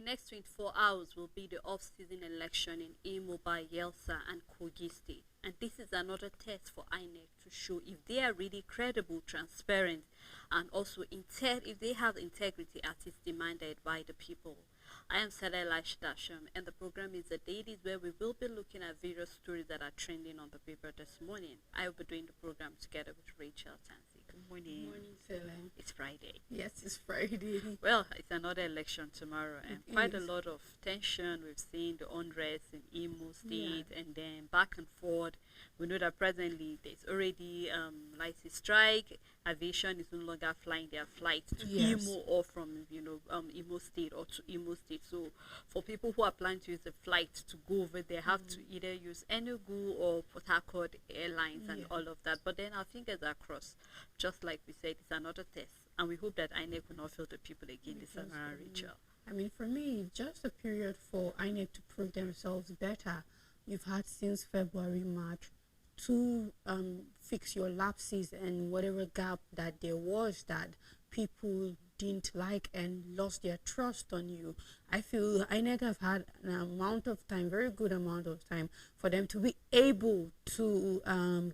next 24 hours will be the off-season election in Imo, Bayelsa, and Kogi State. And this is another test for INEC to show if they are really credible, transparent, and also if they have integrity as is demanded by the people. I am Sarah Dasham, and the program is the Dailies, where we will be looking at various stories that are trending on the paper this morning. I will be doing the program together with Rachel Tansy. Good morning. Good morning, Sarah. It's Friday. Yes, it's Friday. Well, it's another election tomorrow, and quite a lot of tension. We've seen the unrest in Imo State, and then back and forth. We know that presently there's already light strike. Aviation is no longer flying their flights to Imo or from Imo State or to Imo State. So for people who are planning to use the flight to go over, they have to either use Enugu or Port Harcourt Airlines and all of that. But then our fingers are crossed. Just like we said, it's another test, and we hope that INEC will not fail the people again this time around, Rachel. I mean, for me, just a period for INEC to prove themselves better. You've had since February, March to fix your lapses and whatever gap that there was that people didn't like and lost their trust on you. I feel INEC have had an amount of time, very good amount of time, for them to be able to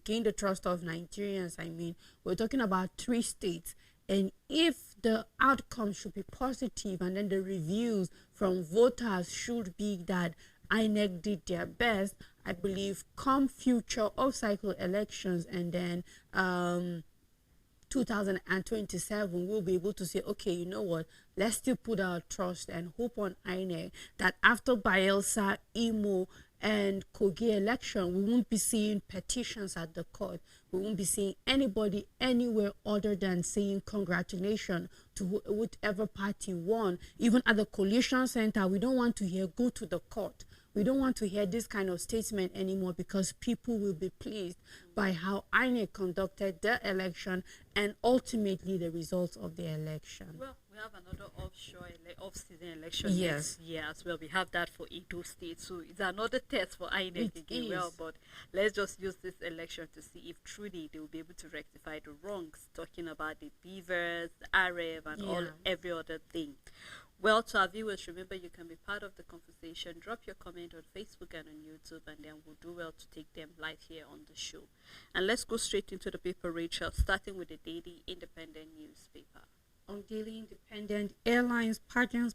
gain the trust of Nigerians. I mean, we're talking about 3 states. And if the outcome should be positive, and then the reviews from voters should be that INEC did their best, I believe come future off-cycle elections and then 2027, we'll be able to say, okay, you know what, let's still put our trust and hope on INEC that after Bayelsa, Imo, and Kogi election, we won't be seeing petitions at the court. We won't be seeing anybody anywhere other than saying congratulations to whatever party won. Even at the coalition center, we don't want to hear go to the court. We don't want to hear this kind of statement anymore, because people will be pleased by how INEC conducted the election and ultimately the results of the election. Well, we have another off-season election next year as well. We have that for Edo State, so it's another test for INEC again. Well, but let's just use this election to see if truly they will be able to rectify the wrongs, talking about the beavers, the Arab, and every other thing. Well, to our viewers, remember you can be part of the conversation. Drop your comment on Facebook and on YouTube, and then we'll do well to take them live here on the show. And let's go straight into the paper, Rachel, starting with the Daily Independent newspaper. On Daily Independent, airlines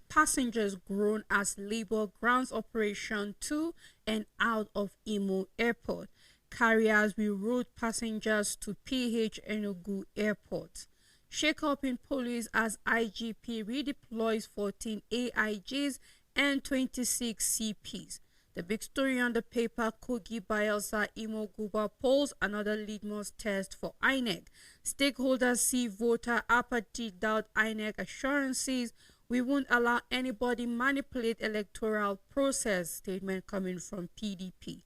passengers groan as Labour grounds operation to and out of Imo Airport. Carriers reroute passengers to PH Enugu Airport. Shake-up in police as IGP redeploys 14 AIGs and 26 CPs. The big story on the paper, Kogi Bayelsa Imo Guba polls another litmus test for INEC. Stakeholders see voter apathy, doubt INEC assurances. We won't allow anybody manipulate electoral process. Statement coming from PDP.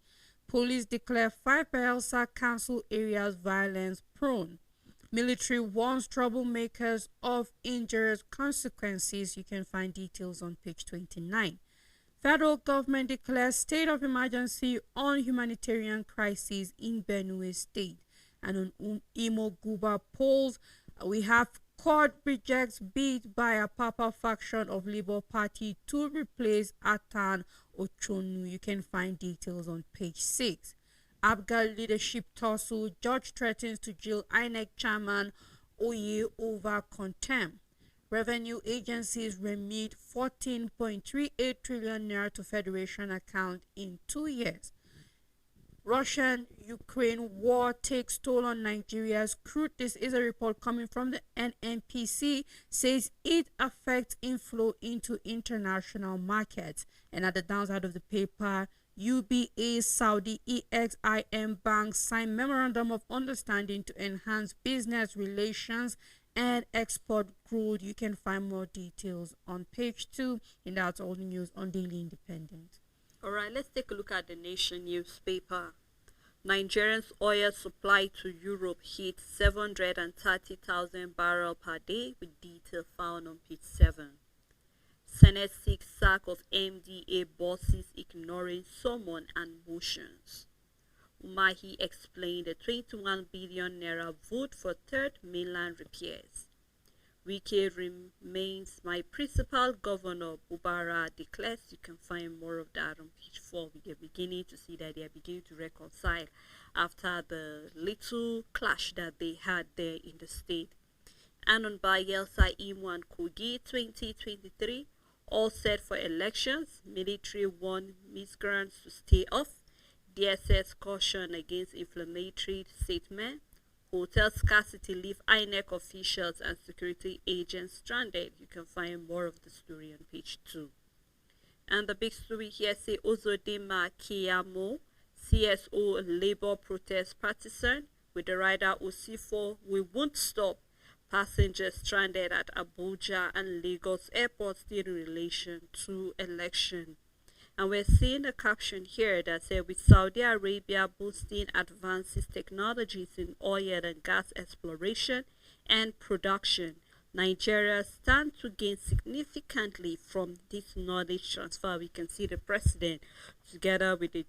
Police declare 5 Bayelsa council areas violence prone. Military warns troublemakers of injurious consequences. You can find details on page 29. Federal government declares state of emergency on humanitarian crisis in Benue State. And on Imo Guba polls, we have court rejects bid by a Papa faction of Labour Party to replace Atan Ochonu. You can find details on page 6. Abga leadership tussle, judge threatens to jail INEC chairman Oye over contempt. Revenue agencies remit 14.38 trillion naira to Federation account in 2 years. Russian-Ukraine war takes toll on Nigeria's crude. This is a report coming from the NNPC, says it affects inflow into international markets. And at the downside of the paper, UBA Saudi EXIM Bank signed memorandum of understanding to enhance business relations and export growth. You can find more details on page 2, and that's all the news on Daily Independent. All right, let's take a look at the Nation newspaper. Nigeria's oil supply to Europe hit 730,000 barrels per day, with detail found on page 7. Senate seeks sack of MDA bosses ignoring summon and motions. Umahi explained the 21 billion naira vote for third mainland repairs. Wike remains my principal governor, Bubara declares. You can find more of that on page 4. We are beginning to see that they are beginning to reconcile after the little clash that they had there in the state. And on Bayelsa, Imo and Kogi 2023, all set for elections. Military warn migrants to stay off. DSS caution against inflammatory statement. Hotel scarcity leave INEC officials and security agents stranded. You can find more of the story on page 2. And the big story here say Ozodima Kiyamo, CSO labor protest partisan, with the rider Osifo, we won't stop. Passengers stranded at Abuja and Lagos airports still in relation to election. And we're seeing a caption here that says, with Saudi Arabia boosting advances technologies in oil and gas exploration and production, Nigeria stands to gain significantly from this knowledge transfer. We can see the president together with the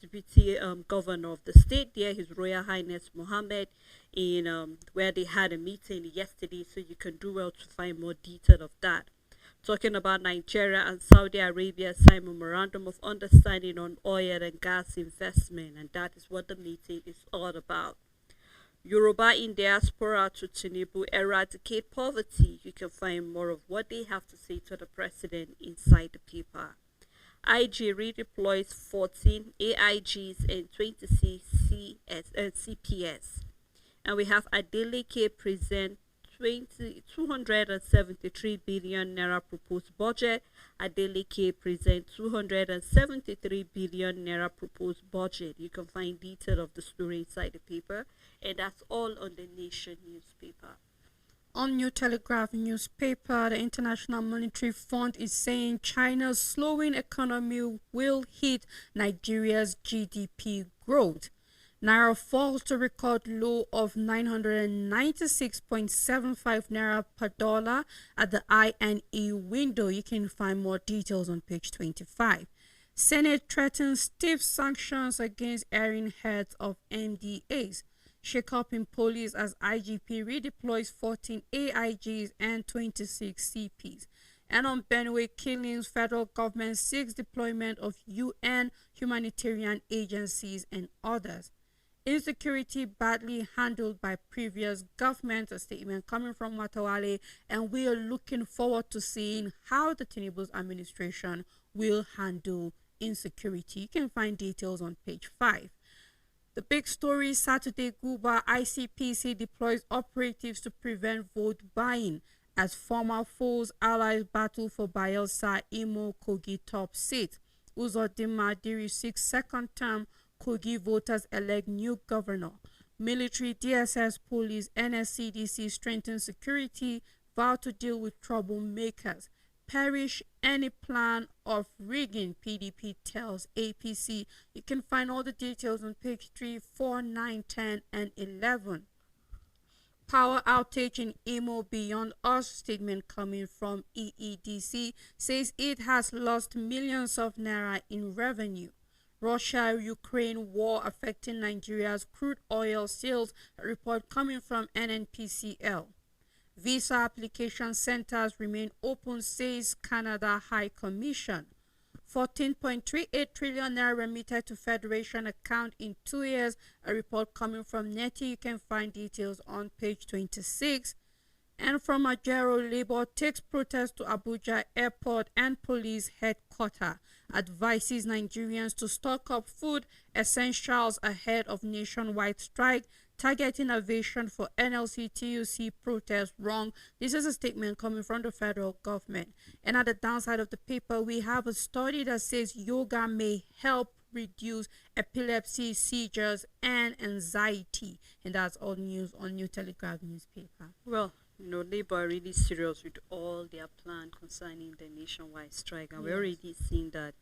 deputy governor of the state there, His Royal Highness Mohammed, in where they had a meeting yesterday. So you can do well to find more detail of that. Talking about Nigeria and Saudi Arabia signed memorandum of understanding on oil and gas investment, and that is what the meeting is all about. Yoruba in diaspora to Tinubu eradicate poverty. You can find more of what they have to say to the president inside the paper. IG redeploys 14 AIGs and 26 CPS. And we have Adeleke present 273 billion naira proposed budget. Adeleke present 273 billion naira proposed budget. You can find detail of the story inside the paper, and that's all on the Nation newspaper. On New Telegraph newspaper, the International Monetary Fund is saying China's slowing economy will hit Nigeria's GDP growth. Naira falls to record low of 996.75 naira per dollar at the INE window. You can find more details on page 25. Senate threatens stiff sanctions against erring heads of MDAs. Shake up in police as IGP redeploys 14 AIGs and 26 CPs. And on Benue killings, federal government seeks deployment of UN humanitarian agencies and others. Insecurity badly handled by previous government, a statement coming from Matawale, and we are looking forward to seeing how the Tinubu's administration will handle insecurity. You can find details on page 5. The big story Saturday, Guba ICPC deploys operatives to prevent vote buying as former foes allies battle for Bayelsa Imo Kogi top seat. Uzodinma Diri seeks second term. Kogi voters elect new governor. Military, DSS, police, NSCDC strengthen security, vow to deal with troublemakers. Perish any plan of rigging, PDP tells APC. You can find all the details on page 3, 4, 9, 10, and 11. Power outage in Imo beyond us, statement coming from EEDC says it has lost millions of naira in revenue. Russia-Ukraine war affecting Nigeria's crude oil sales, a report coming from NNPCL. Visa application centers remain open, says Canada High Commission. 14.38 trillion naira remitted to Federation account in 2 years, a report coming from NETI. You can find details on page 26. And from Ajero, Labour takes protest to Abuja Airport and Police Headquarters. Advises Nigerians to stock up food essentials ahead of nationwide strike. Target innovation for NLC TUC protest wrong. This is a statement coming from the federal government. And at the downside of the paper, we have a study that says yoga may help reduce epilepsy, seizures, and anxiety. And that's all news on New Telegraph newspaper. Well, Labour are really serious with all their plan concerning the nationwide strike, and we're already seeing that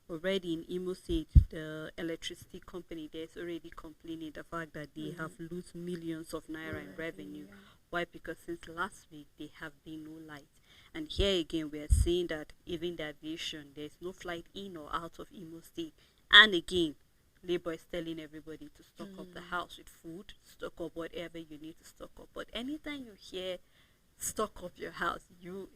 already in Imo State, the electricity company there's already complaining the fact that they have lost millions of naira in revenue. Why? Because since last week there have been no light, and here again we are seeing that even the aviation, there's no flight in or out of Imo State, and again Labour is telling everybody to stock up the house with food, stock up whatever you need to stock up. But anytime you hear stock up your house,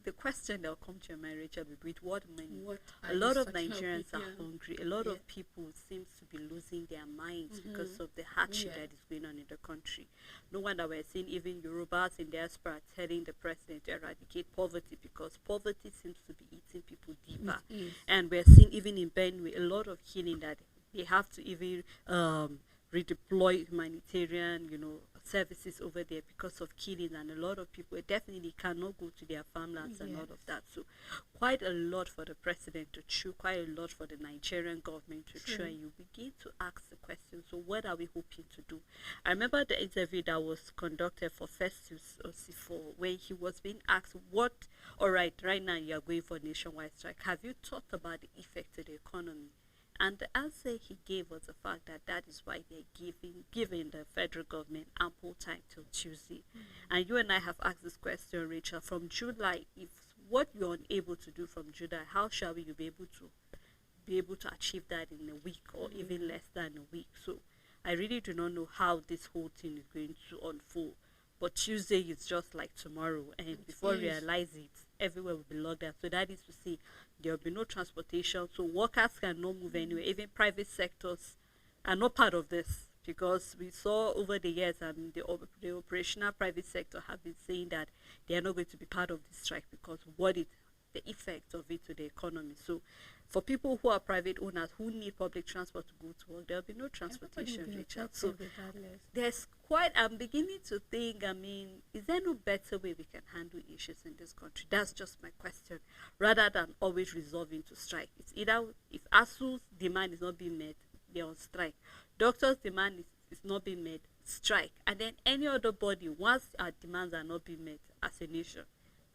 the question that'll come to your mind, Rachel, will be with what money? What A are you lot of stocking up Nigerians with? are Yeah. hungry. A lot Yeah. of people seems to be losing their minds because of the hardship Yeah. that is going on in the country. No wonder we're seeing even Yorubas in diaspora telling the president to eradicate poverty, because poverty seems to be eating people deeper. It is. And we're seeing even in Benue a lot of killing that they have to even redeploy humanitarian, services over there because of killing, and a lot of people definitely cannot go to their farmlands and all of that. So quite a lot for the president to chew, quite a lot for the Nigerian government to chew, and you begin to ask the question, so what are we hoping to do? I remember the interview that was conducted for Festus Osifo, where he was being asked, all right now you are going for nationwide strike, have you thought about the effect to the economy? And the answer he gave was the fact that is why they're giving the federal government ample time till Tuesday. And you and I have asked this question, Rachel, from July. If what you're unable to do from July, how shall we be able to achieve that in a week or even less than a week? So I really do not know how this whole thing is going to unfold. But Tuesday is just like tomorrow, and before you realize it, everywhere will be locked down. So that is to say, there will be no transportation, so workers cannot move anywhere. Even private sectors are not part of this, because we saw over the years, the operational private sector have been saying that they are not going to be part of this strike because the effect of it to the economy. So for people who are private owners who need public transport to go to work, there will be no transportation, Richard. So I'm beginning to think, is there no better way we can handle issues in this country? That's just my question, rather than always resolving to strike. It's either, if ASU's demand is not being met, they're on strike. Doctors' demand is not being met, strike. And then any other body, once our demands are not being met as a nation,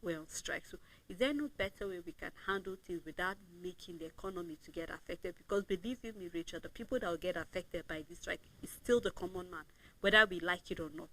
we're on strike. So is there no better way we can handle things without making the economy to get affected? Because believe you me, Rachel, the people that will get affected by this strike is still the common man, whether we like it or not.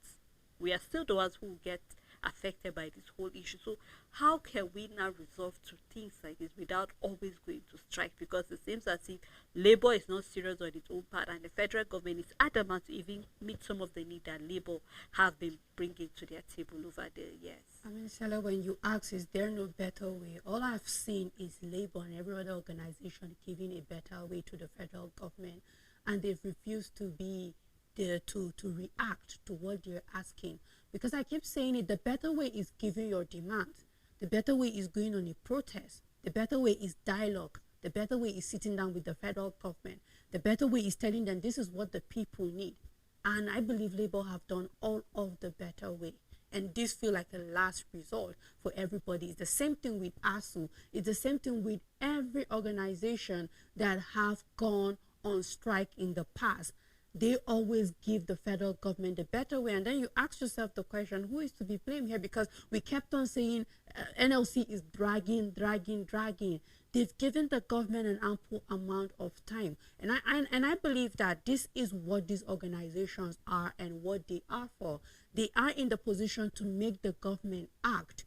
We are still the ones who get affected by this whole issue. So how can we now resolve to things like this without always going to strike? Because it seems as if Labour is not serious on its own part, and the federal government is adamant to even meet some of the need that Labour have been bringing to their table over the years. Stella, when you ask, is there no better way? All I've seen is Labour and every other organization giving a better way to the federal government, and they've refused to be there to react to what they're asking. Because I keep saying it, the better way is giving your demands. The better way is going on a protest. The better way is dialogue. The better way is sitting down with the federal government. The better way is telling them this is what the people need. And I believe Labour have done all of the better way. And this feel like a last resort for everybody. It's the same thing with ASU. It's the same thing with every organization that have gone on strike in the past. They always give the federal government the better way. And then you ask yourself the question, who is to be blamed here? Because we kept on saying NLC is dragging. They've given the government an ample amount of time. And I believe that this is what these organizations are and what they are for. They are in the position to make the government act.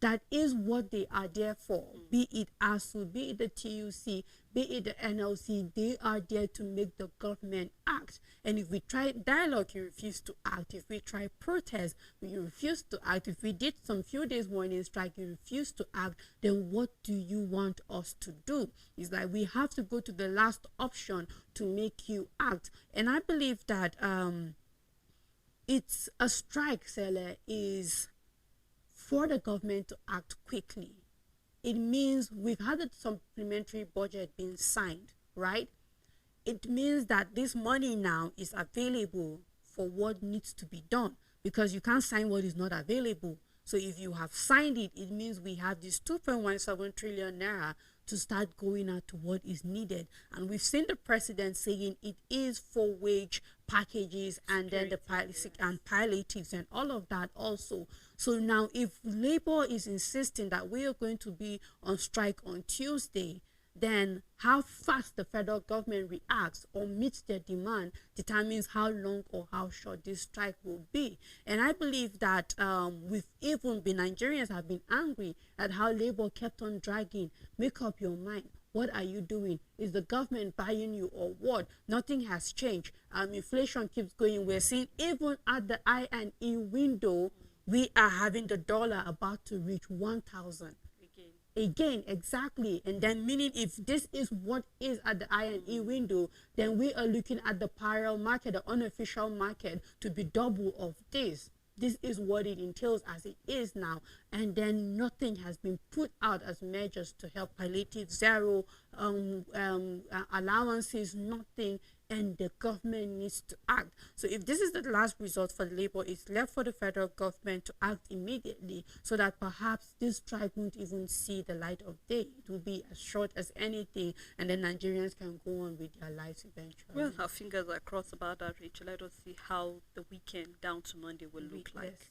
That is what they are there for. Be it ASU, be it the TUC, be it the NLC, they are there to make the government act. And if we try dialogue, you refuse to act. If we try protest, you refuse to act. If we did some few days warning strike, you refuse to act, then what do you want us to do? It's like we have to go to the last option to make you act. And I believe that it's a strike, Sele, is for the government to act quickly. It means we've had a supplementary budget being signed, right? It means that this money now is available for what needs to be done, because you can't sign what is not available. So if you have signed it, it means we have this 2.17 trillion naira to start going out to what is needed. And we've seen the president saying it is for wage packages and then the palliatives and all of that also. So now if Labour is insisting that we are going to be on strike on Tuesday, then how fast the federal government reacts or meets their demand determines how long or how short this strike will be. And I believe that we've even been, Nigerians have been angry at how labor kept on dragging. Make up your mind. What are you doing? Is the government buying you or what? Nothing has changed. Inflation keeps going. We're seeing even at the I&E window, we are having the dollar about to reach 1,000. Again, exactly. And then meaning if this is what is at the I&E window, then we are looking at the parallel market, the unofficial market, to be double of this. This is what it entails as it is now. And then nothing has been put out as measures to help palliative, zero allowances, nothing. And the government needs to act. So if this is the last resort for labor, it's left for the federal government to act immediately so that perhaps this strike won't even see the light of day. It will be as short as anything, and then Nigerians can go on with their lives eventually. Well, our fingers are crossed about that, Rachel. Let us see how the weekend down to Monday will look like.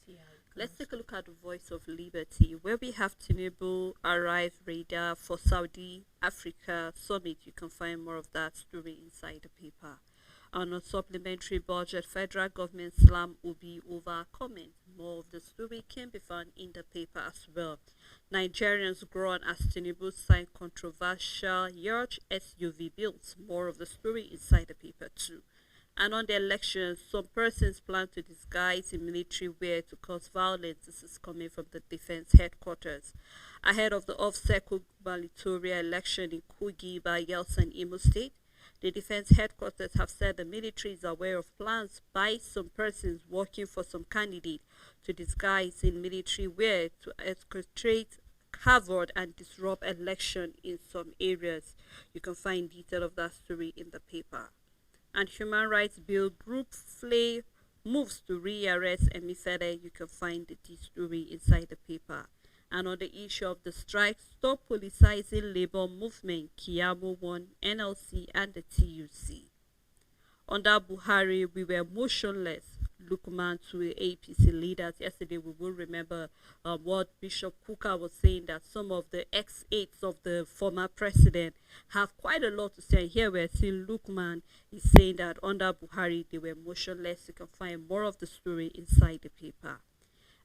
Let's take a look at the Voice of Liberty, where we have Tinubu arrive radar for Saudi Africa Summit. You can find more of that story inside the paper. On a supplementary budget, federal government slam will be over comment. More of the story can be found in the paper as well. Nigerians groan as Tinubu signed controversial yacht SUV bills. More of the story inside the paper too. And on the elections, some persons plan to disguise in military wear to cause violence. This is coming from the defense headquarters. Ahead of the off-cycle gubernatorial election in Kogi, Bayelsa, and Imo State, the defense headquarters have said the military is aware of plans by some persons working for some candidate to disguise in military wear to escalate havoc and disrupt election in some areas. You can find detail of that story in the paper. And Human Rights Bill group FLAY moves to re-arrest Emifele. You can find the story inside the paper. And on the issue of the strike, stop politicizing labor movement, Kiyamo won NLC and the TUC. Under Buhari, we were motionless. Lukman to the APC leaders. Yesterday, we will remember what Bishop Kuka was saying, that some of the ex-aides of the former president have quite a lot to say. Here we're seeing Lukman is saying that under Buhari, they were motionless. You can find more of the story inside the paper.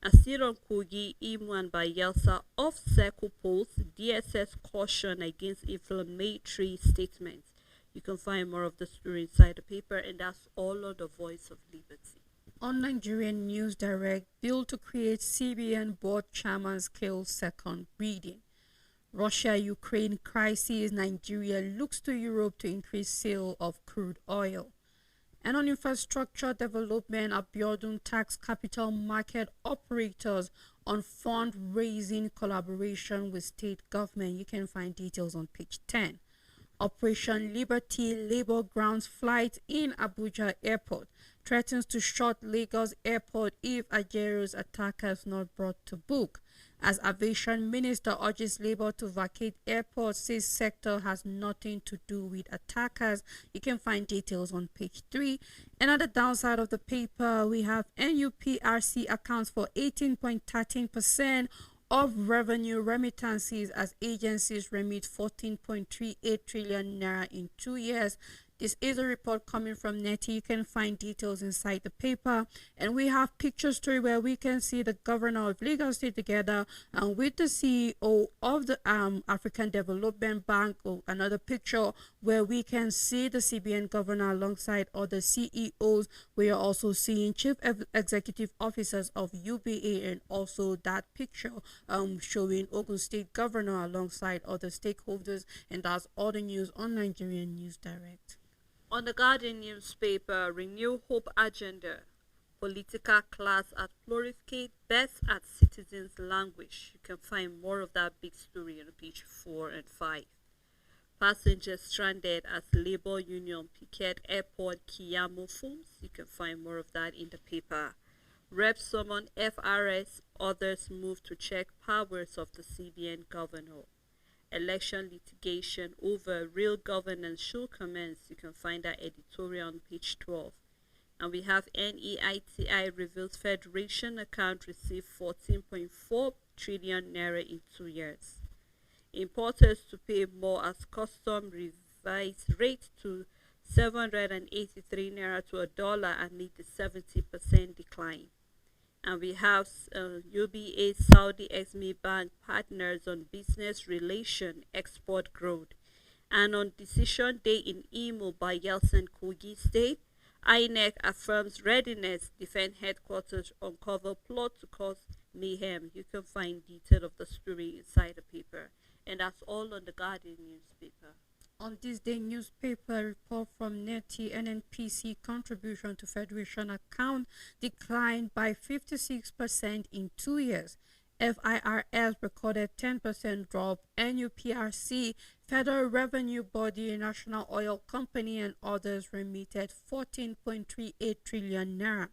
And still on Kogi, Imo and Bayelsa off-cycle polls, DSS caution against inflammatory statements. You can find more of the story inside the paper, and that's all on the Voice of Liberty. On Nigerian News Direct, bill to create CBN board chairman scale second reading. Russia-Ukraine crisis, Nigeria looks to Europe to increase sale of crude oil. And on infrastructure development, Abiodun tax capital market operators on fundraising collaboration with state government. You can find details on page 10. Operation Liberty Labor Grounds flight in Abuja Airport threatens to shut Lagos Airport if Ajero's attackers not brought to book. As Aviation Minister urges Labour to vacate airport, says sector has nothing to do with attackers. You can find details on page 3. And at the downside of the paper, we have NUPRC accounts for 18.13% of revenue remittances as agencies remit 14.38 trillion naira in 2 years. This is a report coming from NETI. You can find details inside the paper. And we have picture story where we can see the governor of Lagos State together with the CEO of the African Development Bank. Another picture where we can see the CBN governor alongside other CEOs. We are also seeing chief executive officers of UBA, and also that picture showing Ogun State governor alongside other stakeholders. And that's all the news on Nigerian News Direct. On the Guardian newspaper, Renew Hope Agenda, political class at Florificate, best at citizens languish. You can find more of that big story on page 4 and 5. Passengers stranded as Labour Union picket airport Kiyamo forms. You can find more of that in the paper. Rep summon FRS, others move to check powers of the CBN governor. Election litigation over real governance should commence. You can find that editorial on page 12. And we have NEITI reveals Federation account received 14.4 trillion naira in 2 years. Importers to pay more as custom revised rate to 783 naira to a dollar amid the 70% decline. And we have UBA Saudi Exmi Bank partners on business relation export growth. And on decision day in Imo by Yeltsin Kogi State, INEC affirms readiness, defend headquarters, uncover plot to cause mayhem. You can find detail of the story inside the paper. And that's all on the Guardian newspaper. On this day newspaper, report from NETI NNPC contribution to Federation account declined by 56% in 2 years. FIRS recorded 10% drop. NUPRC, Federal Revenue Body, National Oil Company and others remitted 14.38 trillion naira.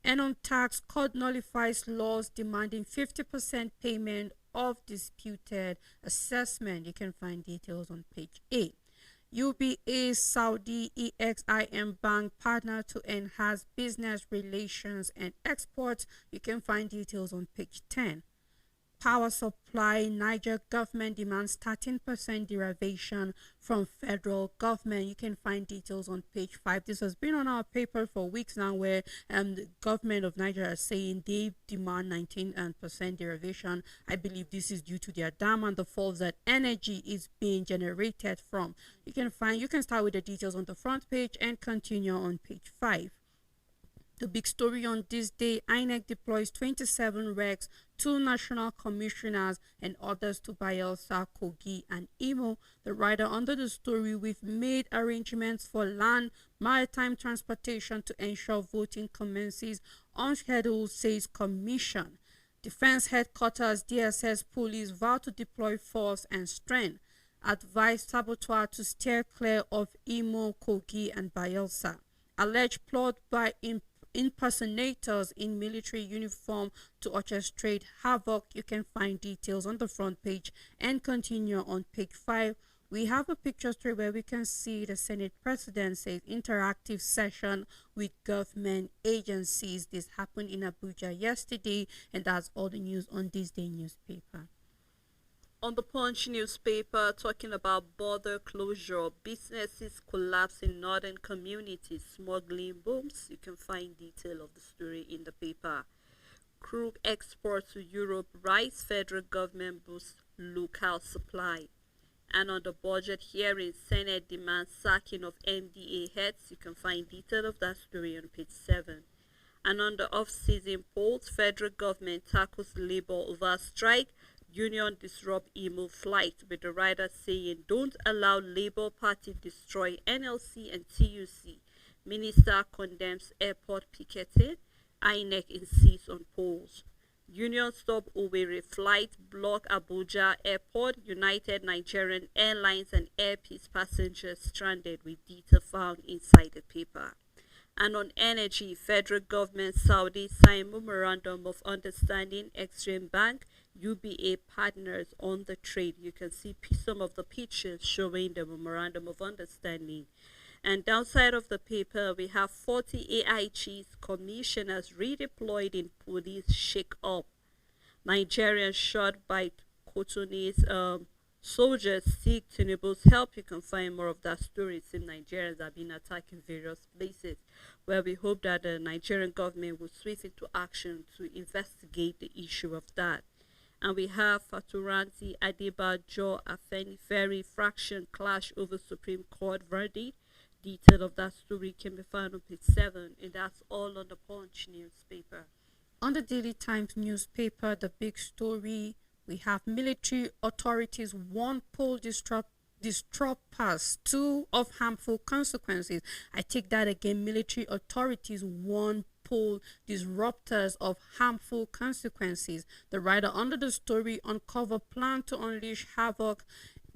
And on tax, court nullifies laws demanding 50% payment of disputed assessment. You can find details on page 8. UBA Saudi EXIM Bank partner to enhance business relations and exports. You can find details on page 10. Power supply, Niger government demands 13% derivation from federal government. You can find details on page 5. This has been on our paper for weeks now, where the government of Niger are saying they demand 19% derivation. I believe this is due to their dam and the falls that energy is being generated from. You can start with the details on the front page and continue on page 5. The big story on this day, INEC deploys 27 regs, 2 national commissioners and others to Bayelsa, Kogi and Imo. The writer under the story, we've made arrangements for land, maritime transportation to ensure voting commences on schedule, says commission. Defense headquarters, DSS police vow to deploy force and strength. Advise saboteur to steer clear of Imo, Kogi and Bayelsa. Alleged plot by impersonators in military uniform to orchestrate havoc. You can find details on the front page and continue on page 5. We have a picture story where we can see the Senate President says interactive session with government agencies. This happened in Abuja yesterday, and that's all the news on this day newspaper. On the Punch newspaper, talking about border closure, businesses collapse in northern communities, smuggling booms. You can find detail of the story in the paper. Crude export to Europe rise, federal government boosts local supply. And on the budget hearing, Senate demands sacking of MDA heads. You can find detail of that story on page 7. And on the off-season polls, federal government tackles labor over strike. Union disrupt Imo flight, with the writer saying, don't allow Labour Party destroy NLC and TUC. Minister condemns airport picketing. INEC insists on polls. Union stop Owerri flight, block Abuja airport. United Nigerian Airlines and Air Peace passengers stranded, with detail found inside the paper. And on energy, federal government Saudi sign memorandum of understanding, Extreme Bank, UBA partners on the trade. You can see some of the pictures showing the memorandum of understanding. And downside of the paper, we have 40 AIG's commissioners redeployed in police shake-up. Nigerians shot by Cotonese soldiers seek Tinubu's help. You can find more of that story. It's in Nigerians have been attacked in various places, where we hope that the Nigerian government will swift into action to investigate the issue of that. And we have Faturanti Adebajo Afenifere fraction clash over Supreme Court verdict. Detail of that story can be found on page 7, and that's all on the Punch newspaper. On the Daily Times newspaper, the big story, we have military authorities warn poll disruptors 2 of harmful consequences. I take that again. Military authorities warn poll disruptors of harmful consequences. The writer under the story, uncover plan to unleash havoc.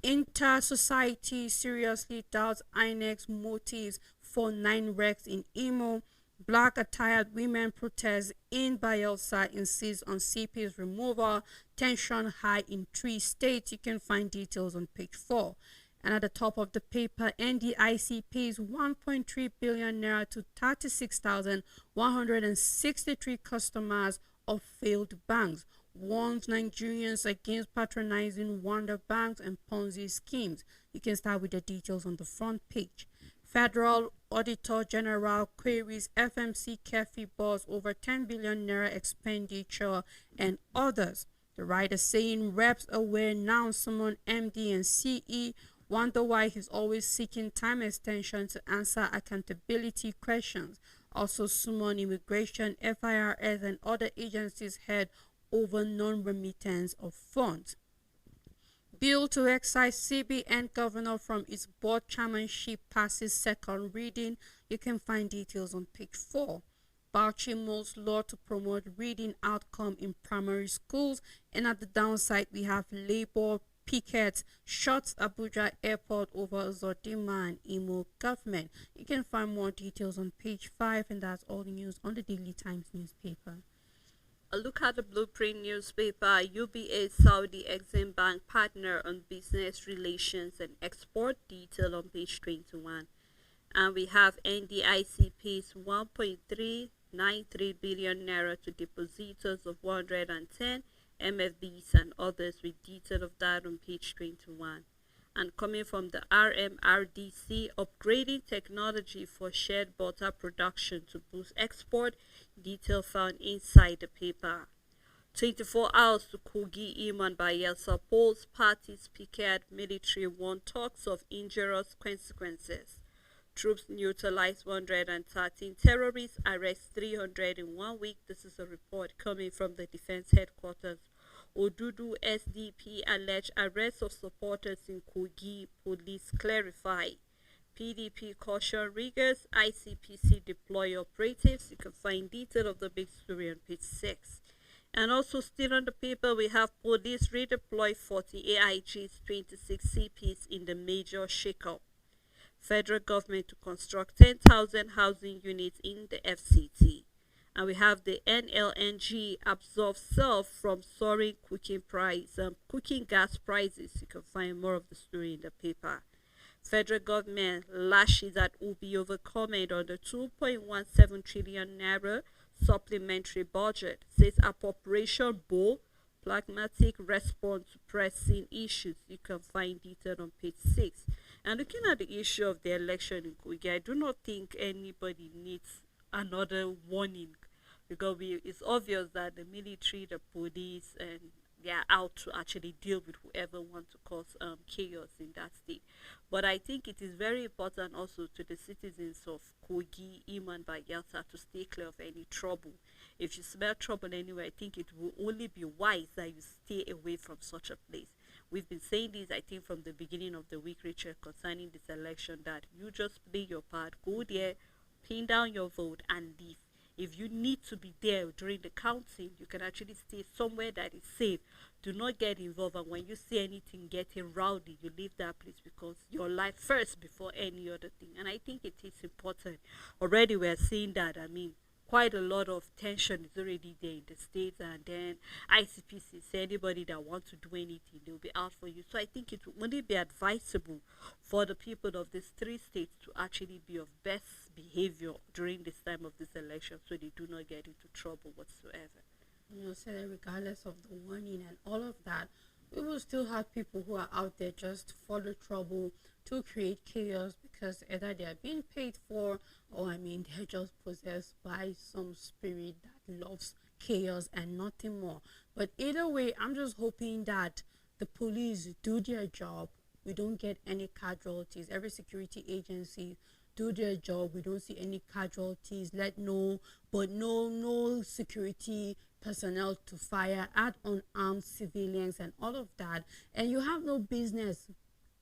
Inter-society seriously doubts INEC's motives for 9 wrecks in Imo. Black attired women protest in Bayelsa, insist on CP's removal. Tension high in 3 states. You can find details on page 4. And at the top of the paper, NDIC pays 1.3 billion naira to 36,163 customers of failed banks. warns Nigerians against patronizing wonder banks and Ponzi schemes. You can start with the details on the front page. Federal Auditor General queries FMC Kefi boss over 10 billion naira expenditure and others. The writer saying reps aware now summon MD and CE, wonder why he's always seeking time extension to answer accountability questions. Also summon immigration, FIRS and other agencies head over non-remittance of funds. Bill to excise CBN governor from its board chairmanship passes second reading. You can find details on page 4. Bauchi molds law to promote reading outcome in primary schools. And at the downside, we have Labour pickets shuts Abuja airport over Zordima and Imo government. You can find more details on page 5, and that's all the news on the Daily Times newspaper. A look at the Blueprint newspaper. UBA Saudi Exim Bank partner on business relations and export, detail on page 21. And we have NDICP's 1.393 billion naira to depositors of 110 MFBs and others, with detail of that on page 21. And coming from the RMRDC, upgrading technology for shared butter production to boost export, detail found inside the paper. 24 hours to Kogi Iman Bayelsa polls, parties picket, military warn talks of injurious consequences. Troops neutralize 113 terrorists, arrest 300 in 1 week. This is a report coming from the defense headquarters. Odudu SDP alleged arrest of supporters in Kogi, police clarify. PDP caution riggers, ICPC deploy operatives. You can find detail of the big story on page 6. And also still on the paper, we have police redeploy 40 AIGs, 26 CPs in the major shakeup. Federal government to construct 10,000 housing units in the FCT. And we have the NLNG absolves self from soaring cooking gas prices. You can find more of the story in the paper. Federal government lashes at Ubi over comment on the 2.17 trillion naira supplementary budget. Says appropriation bowl, pragmatic response to pressing issues. You can find detail on page 6. And looking at the issue of the election in Kogi, I do not think anybody needs another warning, because it's obvious that the military, the police, and they are out to actually deal with whoever wants to cause chaos in that state. But I think it is very important also to the citizens of Kogi, Iman, Bayelsa to stay clear of any trouble. If you smell trouble anywhere, I think it will only be wise that you stay away from such a place. We've been saying this, I think, from the beginning of the week, Richard, concerning this election, that you just play your part, go there, pin down your vote, and leave. If you need to be there during the counting, you can actually stay somewhere that is safe. Do not get involved, and when you see anything getting rowdy, you leave that place, because your life first before any other thing. And I think it is important. Already we're seeing that, quite a lot of tension is already there in the states, and then ICPC say anybody that wants to do anything, they'll be out for you. So I think it will only be advisable for the people of these 3 states to actually be of best behavior during this time of this election, so they do not get into trouble whatsoever. So that regardless of the warning and all of that, we will still have people who are out there just for the trouble to create chaos, because either they are being paid for, or they're just possessed by some spirit that loves chaos and nothing more. But either way, I'm just hoping that the police do their job. We don't get any casualties. Every security agency do their job. We don't see any casualties. No security personnel to fire at unarmed civilians and all of that. And you have no business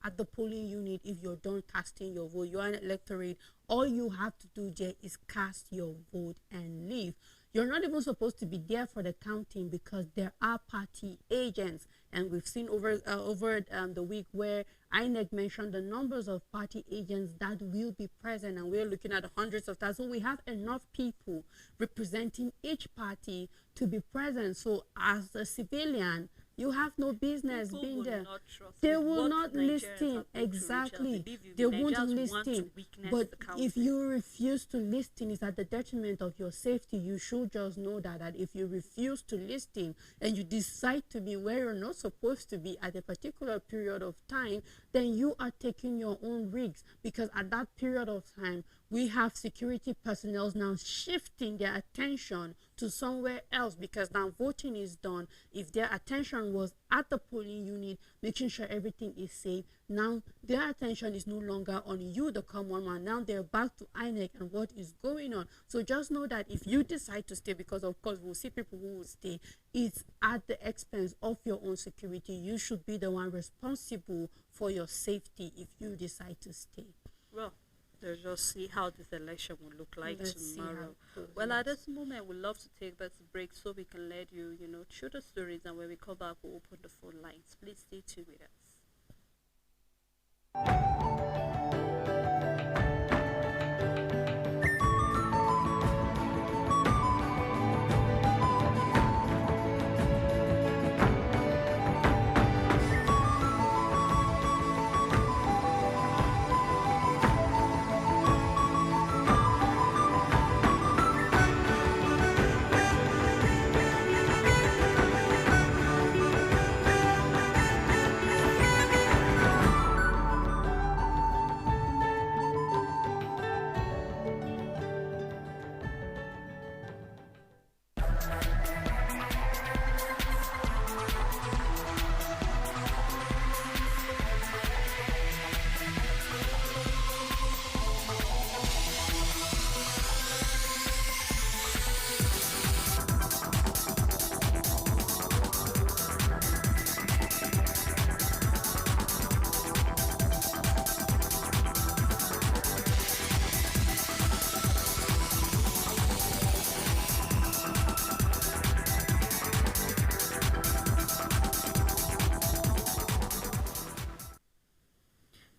at the polling unit if you're done casting your vote. You're an electorate. All you have to do there is cast your vote and leave. You're not even supposed to be there for the counting, because there are party agents, and we've seen over the week where INEC mentioned the numbers of party agents that will be present, and we're looking at hundreds of thousands. So we have enough people representing each party to be present. So as a civilian, You have no business People being will there. not trust They with will what not Nigerians listen. have been through, Rachel. Exactly. Believe you They me, won't Nigerians want to listen. weakness But the country. if you refuse to listen, it's at the detriment of your safety. You should just know that if you refuse to listen and you decide to be where you're not supposed to be at a particular period of time, then you are taking your own risks, because at that period of time, we have security personnel now shifting their attention to somewhere else, because now voting is done. If their attention was at the polling unit, making sure everything is safe, now their attention is no longer on you, the common man. Now they're back to INEC and what is going on. So just know that if you decide to stay, because of course we'll see people who will stay, it's at the expense of your own security. You should be the one responsible for your safety if you decide to stay. Well, let's just see how this election will look like Let's tomorrow. see how it goes, Well, at yes. this moment, we'd love to take this break so we can let you, through the stories, and when we come back, we'll open the phone lines. Please stay tuned with us.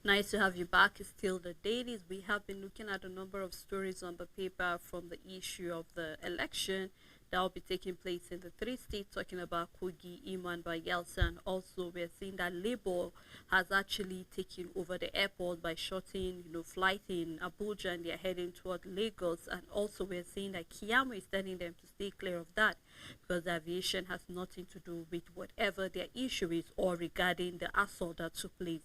Nice to have you back. It's still the dailies. We have been looking at a number of stories on the paper from the issue of the election that will be taking place in the three states, talking about Kogi, Imo, and Bayelsa. And also, we're seeing that Labour has actually taken over the airport by shutting, flight in Abuja, and they're heading toward Lagos. And also, we're seeing that Kiamu is telling them to stay clear of that, because the aviation has nothing to do with whatever their issue is or regarding the assault that took place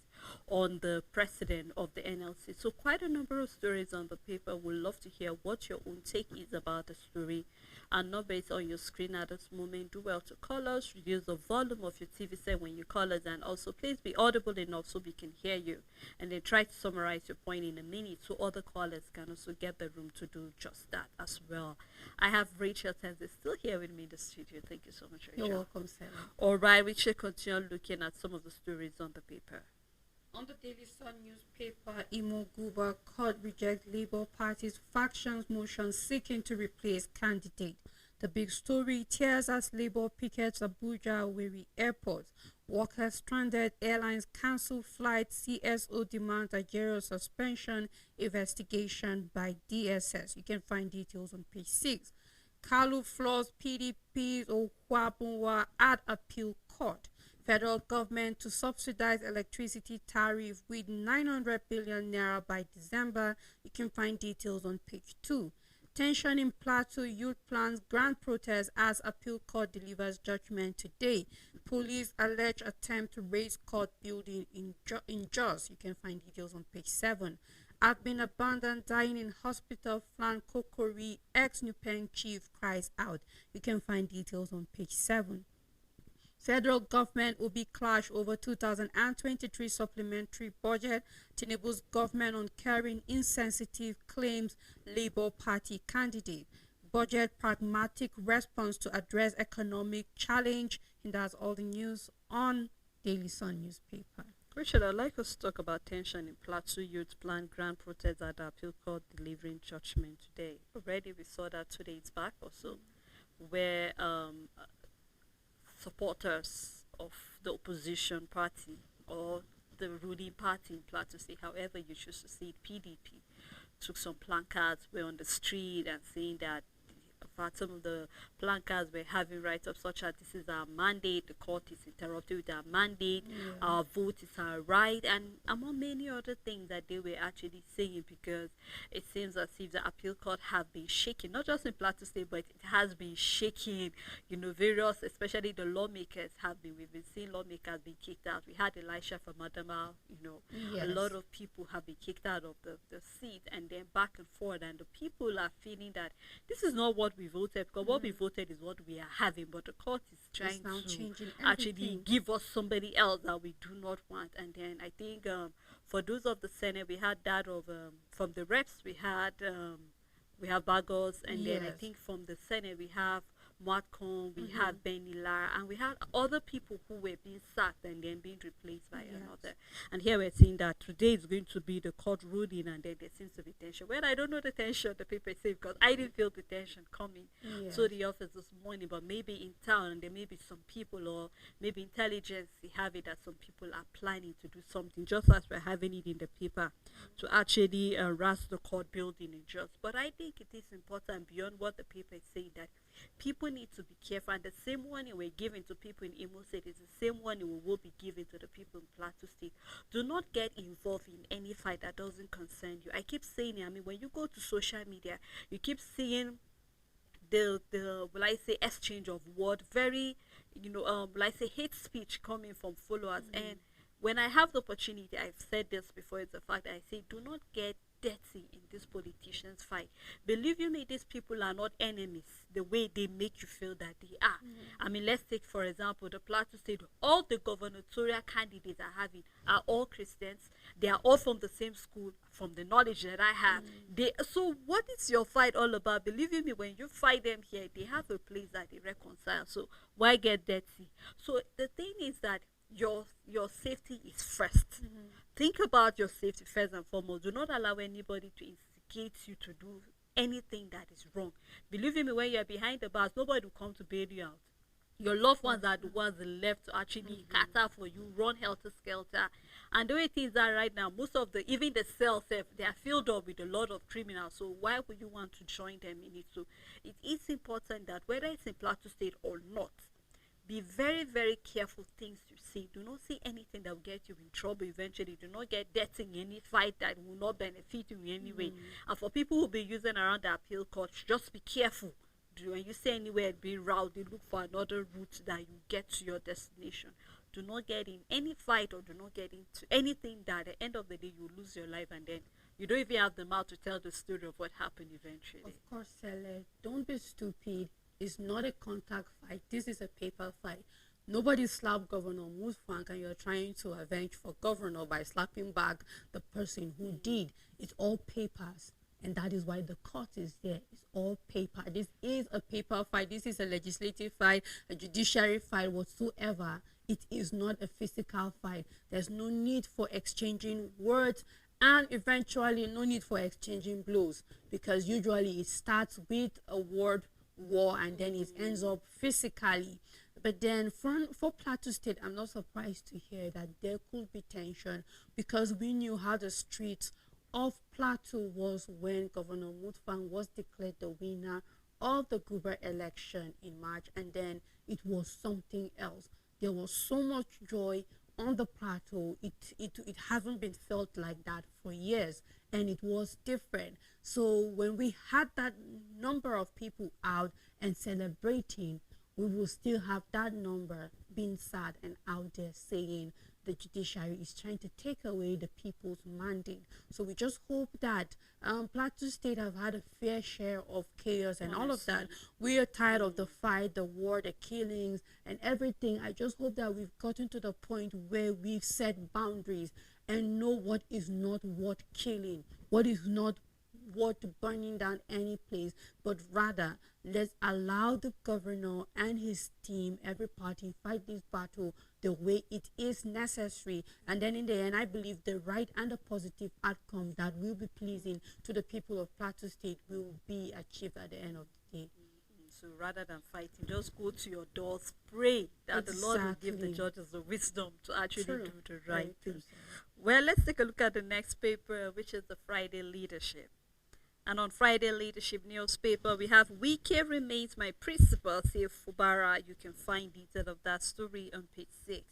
on the president of the NLC. So quite a number of stories on the paper. We'd love to hear what your own take is about the story. And number is on your screen at this moment. Do well to call us, reduce the volume of your TV set when you call us, and also please be audible enough so we can hear you. And then try to summarize your point in a minute so other callers can also get the room to do just that as well. I have Rachel Tenzi still here with me in the studio. Thank you so much, Rachel. You're welcome, Sarah. All right, we should continue looking at some of the stories on the paper. On the Daily Sun newspaper, Imo Guba court rejects Labour Party's factions motion seeking to replace candidate. The big story: tears as Labour pickets Abuja Weri airport. Workers stranded, airlines cancel flight, CSO demands Nigeria suspension, investigation by DSS. You can find details on page 6. Kalu floors PDP's Ohuabunwa at appeal court. Federal government to subsidize electricity tariff with 900 billion naira by December. You can find details on page 2. Tension in Plateau, youth plans grand protest as appeal court delivers judgment today. Police allege attempt to raise court building in Jos. You can find details on page 7. I've been abandoned, dying in hospital, Flan Kokori, ex-Nupeng chief cries out. You can find details on page 7. Federal government will be clashed over 2023 supplementary budget. Tinubu's government on carrying insensitive claims, Labour Party candidate. Budget pragmatic response to address economic challenge. And that's all the news on Daily Sun newspaper. Richard, I'd like us to talk about tension in Plateau youth plan grand protest at the appeal court delivering judgment today. Already we saw that 2 days back or so, where supporters of the opposition party or the ruling party in Plateau State, however you choose to see it, PDP, took some placards, were on the street and saying that fact, some of the placards were having write-ups such as this is our mandate, the court is interrupted with our mandate, our vote is our right, and among many other things that they were actually saying, because it seems as if the appeal court have been shaking, not just in Plateau State, but it has been shaking. Various, especially the lawmakers we've been seeing lawmakers being kicked out. We had Elisha from Adama, a lot of people have been kicked out of the seat, and then back and forth, and the people are feeling that this is not what we voted, because what we voted is what we are having, but the court is trying to actually give us somebody else that we do not want. And then I think for those of the Senate, we had that of from the reps, we have Bagos, and then I think from the Senate we have Matcom, we have Benny Lara, and we had other people who were being sacked and then being replaced by another. And here we're seeing that today is going to be the court ruling, and then there seems to be tension. Well, I don't know the tension the people say, because I didn't feel the tension coming to the office this morning, but maybe in town there may be some people, or maybe intelligence they have it that some people are planning to do something, just as we're having it in the paper, to actually ras the court building in just. But I think it is important beyond what the paper is saying, that people need to be careful, and the same warning we're giving to people in Imo State is the same warning we will be giving to the people in Plateau State. Do not get involved in any fight that doesn't concern you. I keep saying it, when you go to social media, you keep seeing the will I say exchange of word, very will I say hate speech coming from followers. And when I have the opportunity, I've said this before, it's the fact that I say do not get dirty in this politicians fight. Believe you me, these people are not enemies the way they make you feel that they are. Let's take for example the Plateau State. All the gubernatorial candidates are having are all Christians. They are all from the same school, from the knowledge that I have. So what is your fight all about? Believe you me, when you fight them here, they have a place that they reconcile. So why get dirty? So the thing is that your safety is first. Think about your safety first and foremost. Do not allow anybody to instigate you to do anything that is wrong. Believe me, when you're behind the bars, nobody will come to bail you out. Your loved ones are the ones left to actually cater for you, run helter skelter. And the way things are right now, most of even the cells, they are filled up with a lot of criminals. So why would you want to join them in it? So it is important that whether it's in Plateau State or not, be very, very careful things you see. Do not see anything that will get you in trouble eventually. Do not get dirty in any fight that will not benefit you in any way. And for people who will be using around the appeal court, just be careful. When you see anywhere being rowdy, look for another route that you get to your destination. Do not get in any fight, or do not get into anything that at the end of the day you lose your life, and then you don't even have the mouth to tell the story of what happened eventually. Of course, Sele, don't be stupid. It's not a contact fight. This is a paper fight. Nobody slapped Governor Mutfwang, and you're trying to avenge for Governor by slapping back the person who did. It's all papers, and that is why the court is there. It's all paper. This is a paper fight. This is a legislative fight, a judiciary fight, whatsoever. It is not a physical fight. There's no need for exchanging words, and eventually no need for exchanging blows, because usually it starts with a word war and then it ends up physically. But then for Plateau State, I'm not surprised to hear that there could be tension, because we knew how the streets of Plateau was when Governor Mutfwang was declared the winner of the Guber election in March, and then it was something else. There was so much joy on the plateau. It hasn't been felt like that for years, and it was different. So when we had that number of people out and celebrating, we will still have that number being sad and out there saying the judiciary is trying to take away the people's mandate. So we just hope that Plateau State have had a fair share of chaos and all of that. We are tired of the fight, the war, the killings, and everything. I just hope that we've gotten to the point where we've set boundaries and know what is not worth killing, what is not worth burning down any place, but rather let's allow the governor and his team, every party, fight this battle the way it is necessary. And then in the end, I believe the right and the positive outcome that will be pleasing to the people of Plateau State will be achieved at the end of the day. So rather than fighting, just go to your doors, pray that the Lord will give the judges the wisdom to actually do the right thing. Well, let's take a look at the next paper, which is the Friday Leadership. And on Friday leadership newspaper, we have Wike remains my principal, say Fubara. You can find detail of that story on page 6.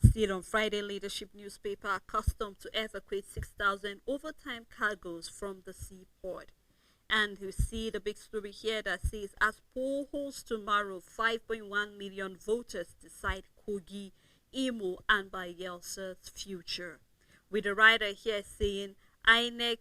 Still on Friday leadership newspaper, accustomed to evacuate 6,000 overtime cargoes from the seaport. And you see the big story here that says, as poll holds tomorrow, 5.1 million voters decide Kogi, Imo, and Bayelsa's future. With the writer here saying, INEC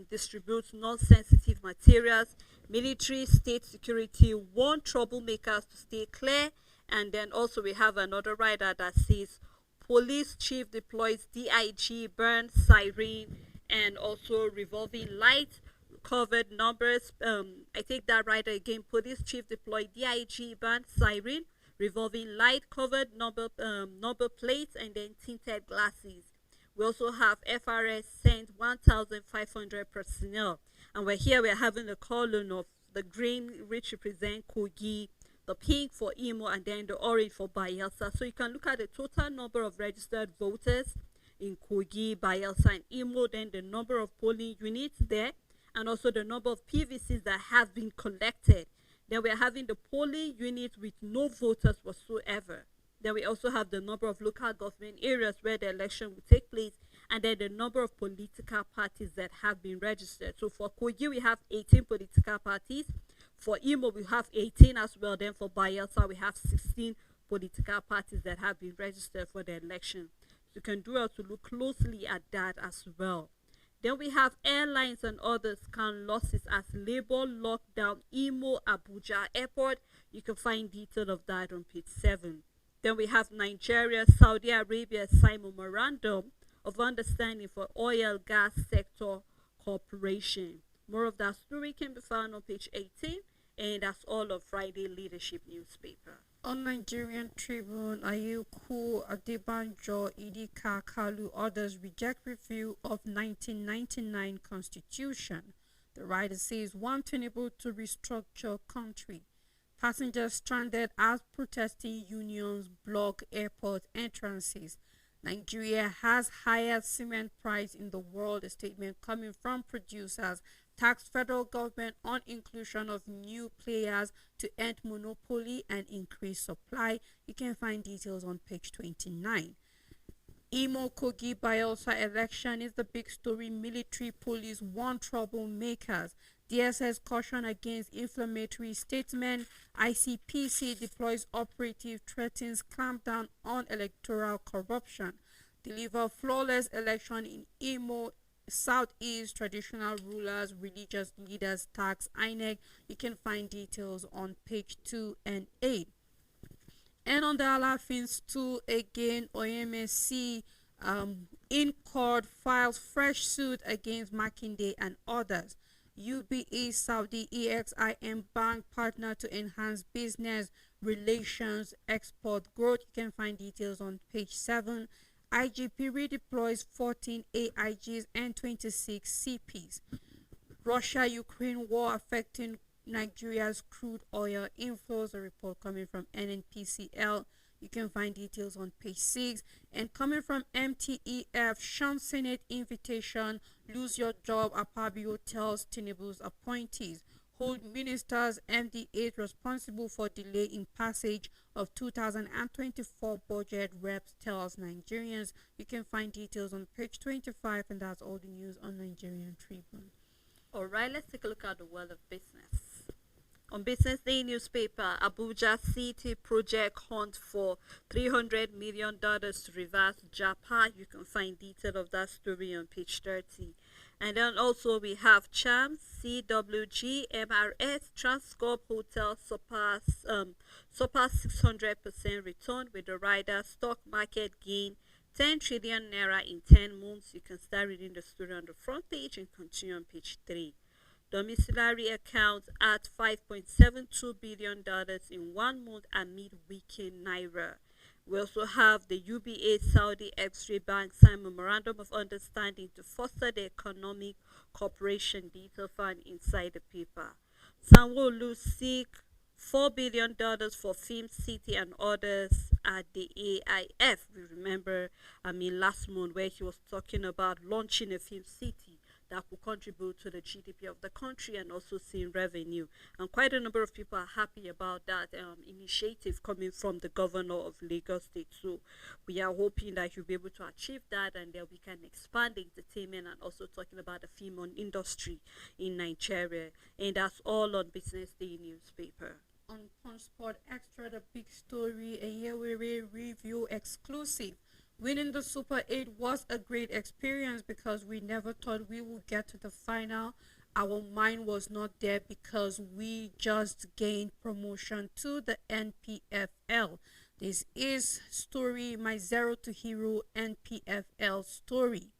distributes non-sensitive materials. Military, state security warn troublemakers to stay clear. And then also we have another writer that says, police chief deploys DIG, burn siren, and also revolving light covered numbers. I take that writer again. Police chief deployed DIG, burn siren, revolving light covered number plates, and then tinted glasses. We also have FRS sent 1,500 personnel. And we're having a column of the green, which represent Kogi, the pink for Imo, and then the orange for Bayelsa. So you can look at the total number of registered voters in Kogi, Bayelsa, and Imo, then the number of polling units there, and also the number of PVCs that have been collected. Then we're having the polling units with no voters whatsoever. Then we also have the number of local government areas where the election will take place, and then the number of political parties that have been registered. So for Kogi, we have 18 political parties. For Imo, we have 18 as well. Then for Bayelsa, we have 16 political parties that have been registered for the election. So you can do well to look closely at that as well. Then we have airlines and others scan losses as labor lockdown Imo Abuja Airport. You can find detail of that on page 7. Then we have Nigeria, Saudi Arabia sign memorandum of understanding for oil gas sector cooperation. More of that story can be found on page 18, and that's all of Friday leadership newspaper. On Nigerian Tribune, Ayuku, Adebanjo, Idika, Kalu, others reject review of 1999 constitution. The writer says, one tenable to restructure country. Passengers stranded as protesting unions block airport entrances. Nigeria has highest cement price in the world, a statement coming from producers. Tax federal government on inclusion of new players to end monopoly and increase supply. You can find details on page 29. Imo Kogi Bayelsa election is the big story. Military police warn troublemakers. DSS caution against inflammatory statement. ICPC deploys operative, threatens clampdown on electoral corruption. Deliver flawless election in Imo Southeast. Traditional rulers, religious leaders tax INEC. You can find details on page 2 and 8. And on the Alafin stool again, OMSC in court files fresh suit against Makinde and others. UBE Saudi EXIM Bank partner to enhance business relations, export growth. You can find details on page 7. IGP redeploys 14 AIGs and 26 CPs. Russia-Ukraine war affecting Nigeria's crude oil inflows. A report coming from NNPCL. You can find details on page 6. And coming from MTEF, Sean Senate invitation, lose your job, Apabio tells Tinubu's appointees. Hold ministers MD8 responsible for delay in passage of 2024 budget, reps tells Nigerians. You can find details on page 25, and that's all the news on Nigerian Tribune. All right, let's take a look at the world of business. On Business Day newspaper, Abuja City project hunt for $300 million to reverse Japa. You can find detail of that story on page 30. And then also we have CHAM, CWG, MRS, Transcorp Hotel surpass 600% return with the rider stock market gain 10 trillion naira in 10 months. You can start reading the story on the front page and continue on page 3. Domiciliary accounts at $5.72 billion in 1 month amid weakened naira. We also have the UBA Saudi X-Ray Bank sign memorandum of understanding to foster the economic cooperation. Detail found inside the paper. Sanwo-Olu seek $4 billion for Film City and others at the AIF. We remember, last month where he was talking about launching a Film City. that could contribute to the GDP of the country and also seeing revenue. And quite a number of people are happy about that initiative coming from the governor of Lagos State. So we are hoping that you'll be able to achieve that, and then we can expand the entertainment and also talking about the film industry in Nigeria. And that's all on Business Day newspaper. On Punch Sport Extra, the big story, a here we review exclusive. Winning the Super 8 was a great experience because we never thought we would get to the final. Our mind was not there because we just gained promotion to the NPFL. This is story, my Zero to Hero NPFL story.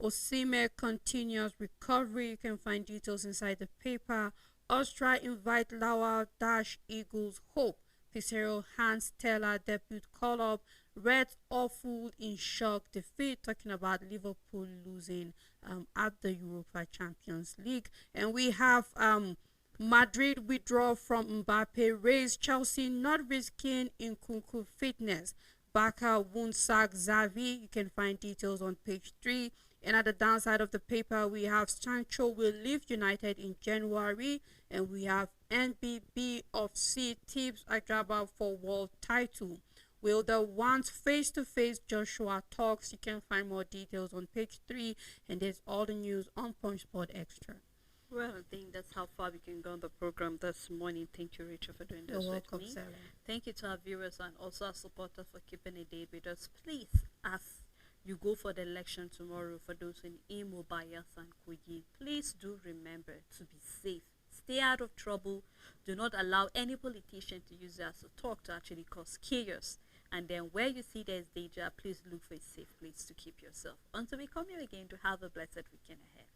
Osimhen continuous recovery. You can find details inside the paper. Austria invite Lawal Dash Eagles hope. Pizarro hands Stella debut call-up. Reds awful in shock defeat. Talking about Liverpool losing at the Europa Champions League. And we have Madrid withdraw from Mbappe. Raise Chelsea not risking Nkunku fitness. Barca won't sack Xavi. You can find details on page 3. And at the downside of the paper, we have Sancho will leave United in January. And we have NBB of C tips Agrabah for world title. Will the once face-to-face Joshua talks? You can find more details on page 3. And there's all the news on Punch Sport Extra. Well, I think that's how far we can go on the program this morning. Thank you, Rachel, for doing this with me. Sarah. Thank you to our viewers and also our supporters for keeping a date with us. Please, as you go for the election tomorrow, for those in Imo, Bayelsa, and Kogi, please do remember to be safe. Stay out of trouble. Do not allow any politician to use it as a talk to actually cause chaos. And then where you see there's danger, please look for a safe place to keep yourself. Until we come here again, to have a blessed weekend ahead.